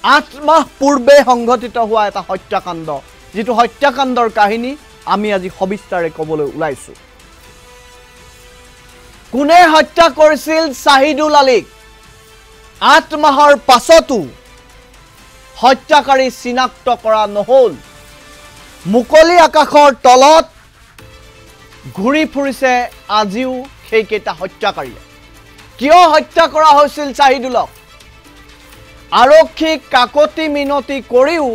8 মাহ পূৰ্বে সংঘটিত হোৱা এটা হত্যাকাণ্ড, যিটো হত্যাকাণ্ডৰ কাহিনী আমি আজি সবিস্তাৰে ক'বলৈ ওলাইছো। কোনে হত্যা কৰিছিল শাহিদুল আলীক? 8 মাহৰ পাছতো হত্যাকাৰী চিনাক্ত কৰা নহল। মুকলি আকাশৰ তলত ঘূৰি ফুৰিছে আজিও সেইকেইটা হত্যাকাৰীয়ে। কিয় হত্যা কৰা হৈছিল শাহিদুলক? আৰক্ষীক কাকতি মিনতি কৰিও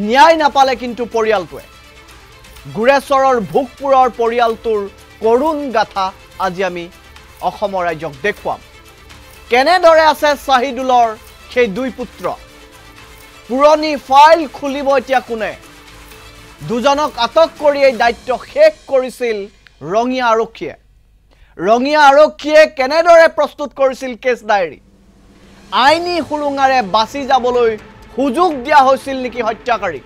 ন্যায় নাপালে কিন্তু পৰিয়ালটোৱে। গুৰেশ্বৰৰ ভোগপুৰৰ পৰিয়ালটোৰ কৰুণ গাথা আজি আমি অসমৰ ৰাইজক দেখুৱাম। কেনেদৰে আছে শাহিদুলৰ সেই দুই পুত্ৰ? পুৰণি ফাইল খুলিব এতিয়া কোনে? দুজনক আটক কৰি এই দায়িত্ব শেষ কৰিছিল ৰঙিয়া আৰক্ষীয়ে। ৰঙিয়া আৰক্ষীয়ে কেনেদৰে প্ৰস্তুত কৰিছিল কেছ ডায়েৰী? আইনী সুৰুঙাৰে বাচি যাবলৈ সুযোগ দিয়া হৈছিল নেকি হত্যাকাৰীক?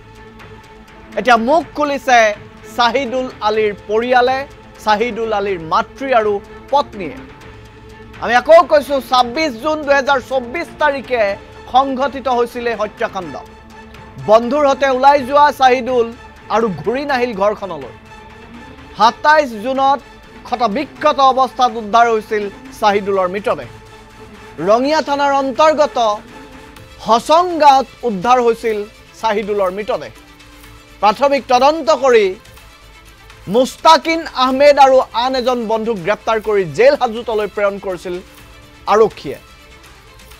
এতিয়া মুখ খুলিছে শাহিদুল আলীৰ পৰিয়ালে, শাহিদুল আলীৰ মাতৃ আৰু পত্নীয়ে। আমি আকৌ কৈছো 26 জুন 2024 তাৰিখে সংঘটিত হৈছিল এই হত্যাকাণ্ড। বন্ধুৰ সৈতে ওলাই যোৱা শাহিদুল আৰু ঘূৰি নাহিল ঘৰখনলৈ। 27 জুনত ক্ষতবিক্ষত অৱস্থাত উদ্ধাৰ হৈছিল শাহিদুলৰ মৃতদেহ। ৰঙিয়া থানাৰ অন্তৰ্গত হচং গাঁৱত উদ্ধাৰ হৈছিল শাহিদুলৰ মৃতদেহ। প্ৰাথমিক তদন্ত কৰি মুস্তাকিন আহমেদ আৰু আন এজন বন্ধুক গ্ৰেপ্তাৰ কৰি জেল হাজতলৈ প্ৰেৰণ কৰিছিল আৰক্ষীয়ে।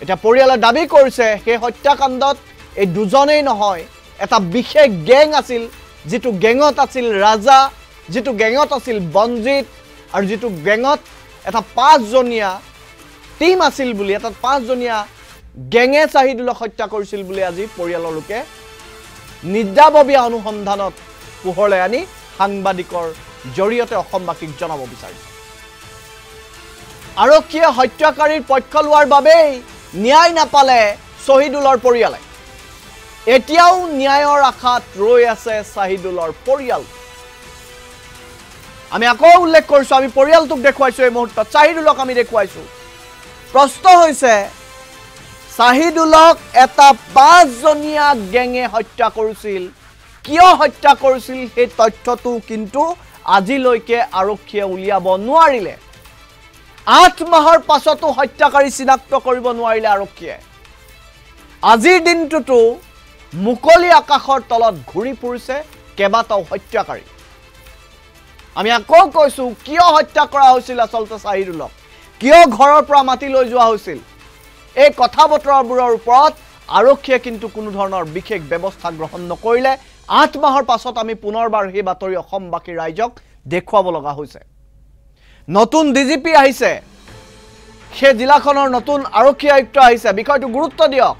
এটা পৰিয়ালে দাবী কৰিছে সেই হত্যাকাণ্ডত এই দুজনেই নহয়, এটা বিশেষ গেং আছিল, যিটো গেঙত আছিল ৰাজা, যিটো গেঙত আছিল বঞ্জিত, আৰু যিটো গেঙত এটা 5জনীয়া টিম আছিল বুলি, এটা 5জনীয়া গেঙে শাহিদুলক হত্যা কৰিছিল বুলি আজি পৰিয়ালৰ লোকে নিজাববীয়া অনুসন্ধানত পোহৰলৈ আনি সাংবাদিকৰ জৰিয়তে অসমবাসীক জনাব বিচাৰিছে। আৰক্ষীয়ে হত্যাকাৰীৰ পক্ষ লোৱাৰ বাবেই ন্যায় নাপালে শাহিদুলৰ পৰিয়ালে। এতিয়াও ন্যায়ৰ আশাত ৰৈ আছে শাহিদুলৰ পৰিয়াল। আমি আকৌ উল্লেখ কৰিছো, আমি পৰিয়ালটোক দেখুৱাইছো, এই মুহূৰ্তত শাহিদুলক আমি দেখুৱাইছো। প্ৰশ্ন হৈছে শাহিদুলক এটা 5জনীয়া গেঙে হত্যা কৰিছিল। কিয় হত্যা কৰিছিল সেই তথ্যটো কিন্তু আজিলৈকে আৰক্ষীয়ে উলিয়াব নোৱাৰিলে। 8 মাহৰ পাছতো হত্যাকাৰী চিনাক্ত কৰিব নোৱাৰিলে আৰক্ষীয়ে। আজিৰ দিনটোতো মুকলি আকাশৰ তলত ঘূৰি ফুৰিছে কেইবাটাও হত্যাকাৰী। আমি আকৌ কৈছো, কিয় হত্যা কৰা হৈছিল আচলতে শাহিদুলক? কিয় ঘৰৰ পৰা মাতি লৈ যোৱা হৈছিল? এই কথা বতৰাবোৰৰ ওপৰত আৰক্ষীয়ে কিন্তু কোনো ধৰণৰ বিশেষ ব্যৱস্থা গ্ৰহণ নকৰিলে। 8 মাহৰ পাছত আমি পুনৰবাৰ সেই বাতৰি অসমবাসী ৰাইজক দেখুৱাব লগা হৈছে। নতুন ডিজিপি আহিছে, সেই জিলাখনৰ নতুন আৰক্ষী আয়ুক্ত আহিছে, বিষয়টো গুৰুত্ব দিয়ক।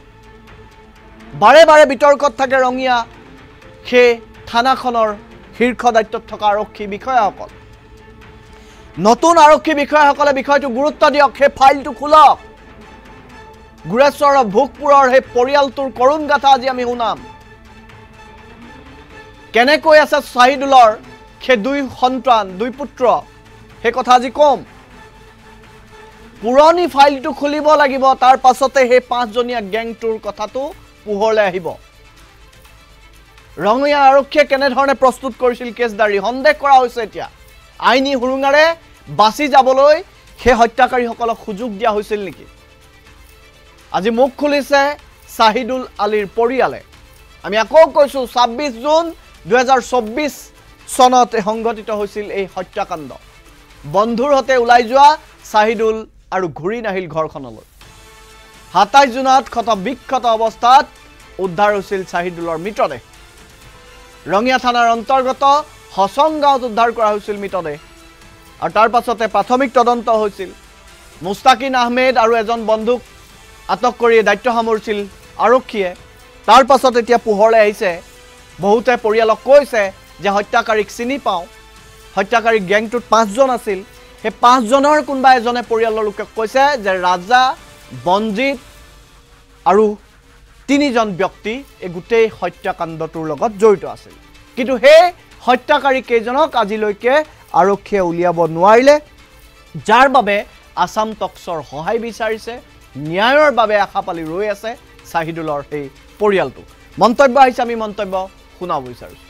বাৰে বাৰে বিতৰ্কত থাকে ৰঙিয়া সেই থানাখনৰ শীৰ্ষ দায়িত্বত থকা আৰক্ষী বিষয়াসকল। নতুন আৰক্ষী বিষয়াসকলে বিষয়টো গুৰুত্ব দিয়ক, সেই ফাইলটো খোলক। গুৰেশ্বৰৰ ভোগপুৰৰ সেই পৰিয়ালটোৰ কৰুণ গাথা আজি আমি শুনাম। কেনেকৈ আছে শাহিদুলৰ সেই দুই সন্তান, দুই পুত্ৰ, সেই কথা আজি কম। পুৰণি ফাইলটো খুলিব লাগিব, তাৰ পাছতে সেই 5জনীয়া গেংটোৰ কথাটো পোহৰলৈ আহিব। ৰঙিয়া আৰক্ষীয়ে কেনেধৰণে প্ৰস্তুত কৰিছিল কেছ ডায়েৰী সন্দেহ কৰা হৈছে। এতিয়া আইনী সুৰুঙাৰে বাচি যাবলৈ সেই হত্যাকাৰীসকলক সুযোগ দিয়া হৈছিল নেকি? আজি মুখ খুলিছে শাহিদুল আলীৰ পৰিয়ালে। আমি আকৌ কৈছো, 26 জুন 2024 চনত সংঘটিত হৈছিল এই হত্যাকাণ্ড। বন্ধুৰ সৈতে ওলাই যোৱা শাহিদুল আৰু ঘূৰি নাহিল ঘৰখনলৈ। 27 জুনত ক্ষতবিক্ষত অৱস্থাত উদ্ধাৰ হৈছিল শাহিদুলৰ মৃতদেহ। ৰঙিয়া থানাৰ অন্তৰ্গত হচং গাঁৱত উদ্ধাৰ কৰা হৈছিল মৃতদেহ। আৰু তাৰ পাছতে প্ৰাথমিক তদন্ত হৈছিল। মুস্তাকিন আহমেদ আৰু এজন বন্ধুক আটক কৰি দায়িত্ব সামৰিছিল আৰক্ষীয়ে। তাৰ পাছত এতিয়া পোহৰলৈ আহিছে, বহুতে পৰিয়ালক কৈছে যে হত্যাকাৰীক চিনি পাওঁ। হত্যাকাৰী গেংটোত 5জন আছিল। সেই 5জনৰ কোনোবা এজনে পৰিয়ালৰ লোকে কৈছে যে ৰাজা, বঞ্জিত আৰু 3জন ব্যক্তি এই গোটেই হত্যাকাণ্ডটোৰ লগত জড়িত আছিল। কিন্তু সেই হত্যাকাৰী কেইজনক আজিলৈকে আৰক্ষীয়ে উলিয়াব নোৱাৰিলে, যাৰ বাবে আসাম টক্সৰ সহায় বিচাৰিছে। ন্যায়ৰ বাবে আশা পালি ৰৈ আছে চাহিদুলৰ সেই পৰিয়ালটো মন্তব্য আহিছে আমি মন্তব্য শুনাব বিচাৰিছোঁ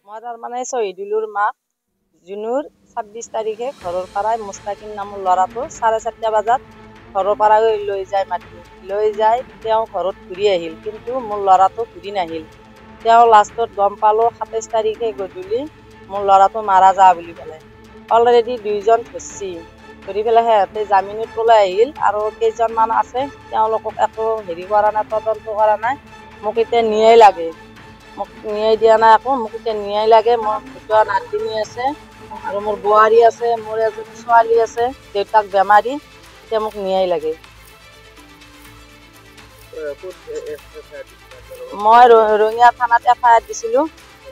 মই তাৰ মানে শহীদুলৰ মাক জুনুৰ 26 তাৰিখে ঘৰৰ পৰাই মুস্তাকিন নামৰ ল'ৰাটো 4:30 বজাত ঘৰৰ পৰা লৈ যায় মাতি লৈ যায় তেওঁ ঘৰত ঘূৰি আহিল কিন্তু মোৰ ল'ৰাটো ঘূৰি নাহিল তেওঁ লাষ্টত গম পালো 27 তাৰিখে গধূলি মোৰ ল'ৰাটো মাৰা যা বুলি ক'লে অলৰেডি দুইজন ধৰি পেলাই সিহঁতে জামিনত ওলাই আহিল আৰু কেইজনমান আছে তেওঁলোকক একো হেৰি কৰা নাই তদন্ত কৰা নাই মোক এতিয়া ন্যায় লাগে মোক ন্যায় দিয়া নাই আকৌ মোক এতিয়া ন্যায় লাগে মোৰ দুটা নাতিনী আছে আৰু মোৰ বোৱাৰী আছে মোৰ এজনী ছোৱালী আছে দেউতাক বেমাৰী এতিয়া মোক ন্যায় লাগে মই ৰঙিয়া থানাত FIR দিছিলোঁ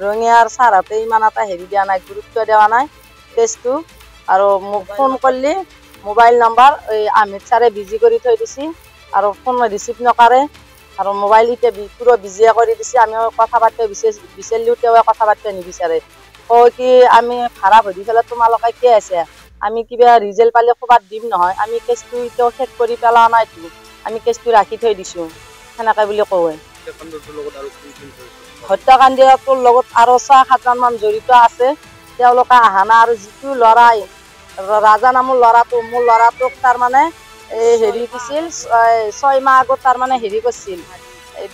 ৰঙিয়াৰ ছাৰহঁতে ইমান এটা হেৰি দিয়া নাই গুৰুত্ব দিয়া নাই কেছটো আৰু মোক ফোন কৰিলে মোবাইল নম্বৰ এই আহমেদ ছাৰে বিজি কৰি থৈ দিছে আৰু ফোন ৰিচিভ নকৰে আৰু মোবাইল এতিয়া পুৰো বিজিয়া কৰে দিছে আমি কথা পাতে বিচাৰিলেও তেওঁ কথা পাতে নিবিচাৰে কয় কি আমি ভাড়া ভৰি পেলাই তোমালোকে কি আছে আমি কিবা ৰিজাল্ট পালে ক'ৰবাত দিম নহয় আমি কেছটো এতিয়াও শেষ কৰি পেলা নাইতো আমি কেছটো ৰাখি থৈ দিছোঁ সেনেকে বুলি কয় হত্যাকাণ্ডটোৰ লগত আৰু 6-7জন মান জড়িত আছে তেওঁলোকে অহা নাই আৰু যিটো ল'ৰাই ৰাজা নামৰ ল'ৰাটো মোৰ ল'ৰাটোক তাৰমানে হেৰি দিছিল 6 মাহ আগত তাৰমানে হেৰি কৰিছিল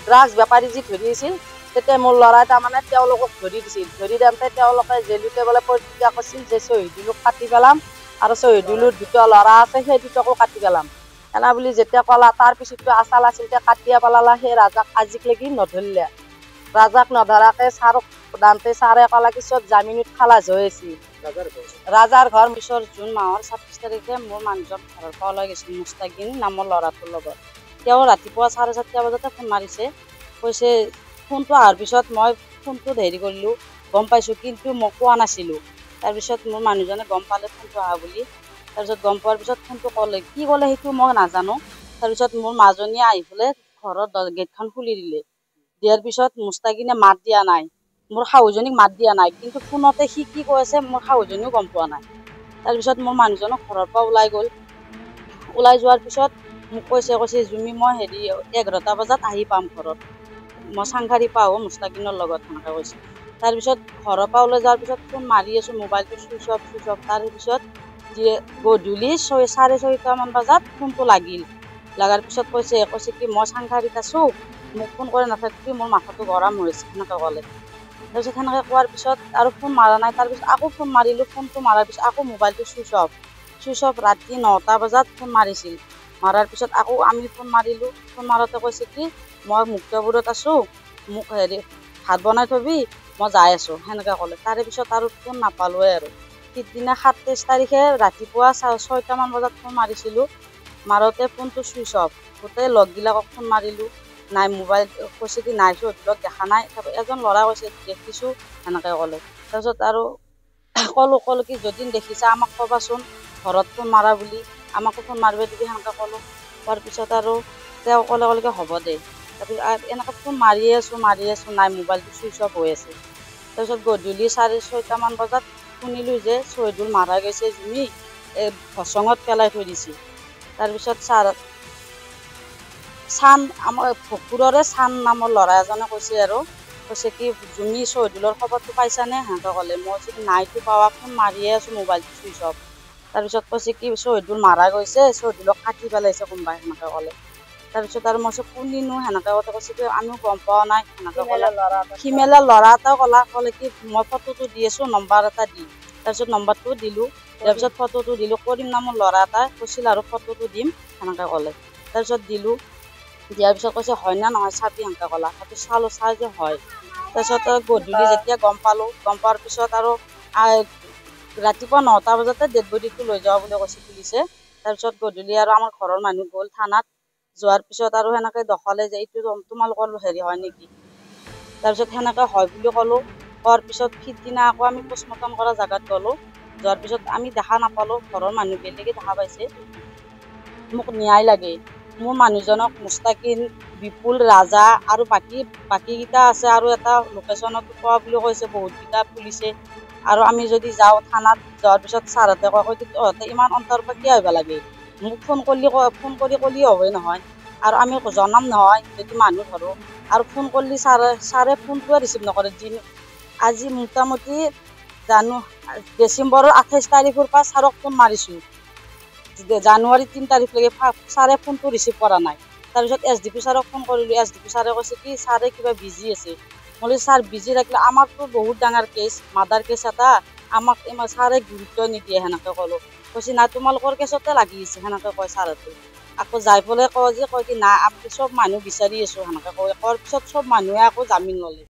ড্ৰাগছ বেপাৰী যি ধৰি আছিল তেতিয়া মোৰ ল'ৰাই তাৰমানে তেওঁলোকক ধৰি দিছিল ধৰি দিওঁতে তেওঁলোকে জেলুতে বোলে প্ৰতিজ্ঞা কৰিছিল যে শহীদুলক কাটি পেলাম আৰু শহীদুলৰ দুটা ল'ৰা আছে সেই দুটাকো কাটি পেলাম এনা বুলি যেতিয়া ক'লা তাৰ পিছততো আচাল আছিল যে কাটিয়া পেলালা সেই ৰাজাক আজিলৈকে নধৰিলে ৰাজাক নধৰাকে ছাৰক দান্তে ছাৰে ক'লা কি চব জামিনত খালাজ হৈ আছিল ৰাজাৰ ঘৰ পিছৰ জুন মাহৰ 26 তাৰিখে মোৰ মানুহজন ঘৰৰ পৰা ওলাই গৈছিল মুস্তাকিন নামৰ ল'ৰাটোৰ লগত তেওঁ ৰাতিপুৱা 4:30 বজাতে ফোন মাৰিছে কৈছে ফোনটো অহাৰ পিছত মই ফোনটোত হেৰি কৰিলোঁ গম পাইছোঁ কিন্তু মই কোৱা নাছিলোঁ তাৰপিছত মোৰ মানুহজনে গম পালে ফোনটো অহা বুলি তাৰপিছত গম পোৱাৰ পিছত ফোনটো ক'লে কি ক'লে সেইটো মই নাজানো তাৰপিছত মোৰ মাজনীয়ে আহি পেলাই ঘৰৰ গেটখন খুলি দিয়াৰ পিছত মুস্তাকিনে মাত দিয়া নাই মোৰ শাহুজনীক মাত দিয়া নাই কিন্তু ফোনতে সি কি কৈ আছে মোৰ শাহুজনীও গম পোৱা নাই তাৰপিছত মোৰ মানুহজনক ঘৰৰ পৰা ওলাই গ'ল ওলাই যোৱাৰ পিছত মোক কৈছে জুমি মই হেৰি 11টা বজাত আহি পাম ঘৰত মই চাংঘাৰী পাওঁ মুস্তাকিনৰ লগত সেনেকৈ কৈছে তাৰপিছত ঘৰৰ পৰা ওলাই যোৱাৰ পিছত ফোন মাৰি আছোঁ মোবাইলটো চুইচ অফ তাৰপিছত গধূলি 6:30মান বজাত ফোনটো লাগিল লগাৰ পিছত কৈছে কি মই চাংঘাৰীত আছোঁ মোক ফোন কৰি নাথাকিবি মোৰ মাথাটো গৰম হৈছে সেনেকৈ ক'লে তাৰপিছত সেনেকৈ কোৱাৰ পিছত আৰু ফোন মাৰা নাই তাৰপিছত আকৌ ফোন মাৰিলোঁ ফোনটো মাৰাৰ পিছত আকৌ মোবাইলটো চুইচ অফ ৰাতি 9টা বজাত ফোন মাৰিছিল মাৰাৰ পিছত আকৌ আমি ফোন মাৰিলোঁ ফোন মাৰোঁতে কৈছে কি মই মুক্তপুৰত আছোঁ মোক হেৰি ভাত বনাই থবি মই যাই আছোঁ সেনেকৈ ক'লে তাৰে পিছত আৰু ফোন নাপালোঁৱে আৰু সিদিনা 27 তাৰিখে ৰাতিপুৱা 6টামান বজাত ফোন মাৰিছিলোঁ মাৰোঁতে ফোনটো চুইচ অফ গোটেই লগবিলাকক ফোন মাৰিলোঁ নাই মোবাইল কৈছে কি নাই চৌধুৰীক দেখা নাই এজন ল'ৰা কৈছে দেখিছোঁ সেনেকৈ ক'লে তাৰপিছত আৰু ক'লো কি যদি দেখিছা আমাক ক'বাচোন ঘৰত ফোন মাৰা বুলি আমাকো ফোন মাৰিব দিবি সেনেকৈ ক'লোঁ কোৱাৰ পিছত আৰু তেওঁ ক'লে কি হ'ব দে তাৰপিছত এনেকৈ ফোন মাৰিয়ে আছোঁ নাই মোবাইলটো চুইচ অফ হৈ আছে তাৰপিছত গধূলি 6:30মান বজাত শুনিলোঁ যে শহীদুল মাৰা গৈছে জুমি ভচঙত পেলাই থৈ দিছে তাৰপিছত আমাৰ ভোগপুৰৰে চান নামৰ ল'ৰা এজনে কৈছে কি জুমি শহীদুলৰ খবৰটো পাইছানে সেনেকৈ ক'লে মই যদি নাইতো পাৱা ফোন মাৰিয়ে আছোঁ মোবাইলটো চুইচ অফ তাৰপিছত কৈছে কি শহীদুল মাৰা গৈছে শহীদুলক কাটি পেলাইছে কোনোবাই সেনেকৈ ক'লে তাৰপিছত আৰু মই কোনদিনো সেনেকৈ কৈছে কি আমিও গম পোৱা নাই সেনেকৈ ক'লে সিমেলা ল'ৰা এটাও ক'লে কি মই ফটোটো দি আছোঁ নম্বৰ এটা দি তাৰপিছত নম্বৰটো দিলোঁ তাৰপিছত ফটোটো দিলোঁ কৰিম নামৰ ল'ৰা এটা কৈছিল আৰু ফটোটো দিম সেনেকৈ ক'লে তাৰপিছত দিলোঁ দিয়াৰ পিছত কৈছে হয় না নহয় চাবি সেনেকৈ ক'লা তাৰপিছত চাই যে হয় তাৰপিছত গধূলি যেতিয়া গম পোৱাৰ পিছত আৰু ৰাতিপুৱা 9টা বজাতে ডেড বডিটো লৈ যাওঁ বুলি কৈছে পুলিচে তাৰপিছত গধূলি আৰু আমাৰ ঘৰৰ মানুহ গ'ল থানাত যোৱাৰ পিছত আৰু সেনেকৈ দখলে যে এইটো তোমালোকৰ হেৰি হয় নেকি তাৰপিছত সেনেকৈ হয় বুলি ক'লোঁ কোৱাৰ পিছত সিদিনা আকৌ আমি পোষ্টমৰ্টম কৰা জেগাত গ'লোঁ যোৱাৰ পিছত আমি দেখা নাপালোঁ ঘৰৰ মানুহ বেলেগে দেখা পাইছে মোক ন্যায় লাগে মোৰ মানুহজনক মুস্তাকিন, বিপুল, ৰাজা আৰু বাকীকেইটা আছে আৰু এটা লোকেশ্যনত পোৱা বুলি কৈছে বহুতকেইটা পুলিচে। আৰু আমি যদি যাওঁ থানাত যোৱাৰ পিছত ছাৰহঁতে কয় তহঁতে ইমান অন্তৰ পৰা কিয় আহিব লাগে, মোক ফোন কৰি ক'লি হ'বই নহয়। আৰু আমি জনাম নহয় যদি মানুহ ধৰোঁ। আৰু ফোন কৰিলে ছাৰে ফোনটোৱে ৰিচিভ নকৰে। আজি মোটামুটি ডিচেম্বৰৰ 28 তাৰিখৰ পৰা ছাৰক ফোন মাৰিছোঁ, জানুৱাৰী 3 তাৰিখলৈকে ছাৰে ফোনটো ৰিচিভ কৰা নাই। তাৰপিছত SDP ছাৰক ফোন কৰিলোঁ, SDP ছাৰে কৈছে কি ছাৰে কিবা বিজি আছে। মই ছাৰ বিজি থাকিলে আমাৰতো বহুত ডাঙৰ কেছ, মাৰ্ডাৰ কেছ এটা, আমাক ছাৰে গুৰুত্ব নিদিয়ে সেনেকৈ ক'লোঁ। কৈছে নাই তোমালোকৰ কেছতে লাগি আছে সেনেকৈ কয় ছাৰহঁতে। আকৌ যাই পেলাই কয় কি নাই আমি চব মানুহ বিচাৰি আছোঁ সেনেকৈ কয়। কোৱাৰ পিছত চব মানুহে আকৌ জামিন ল'লে।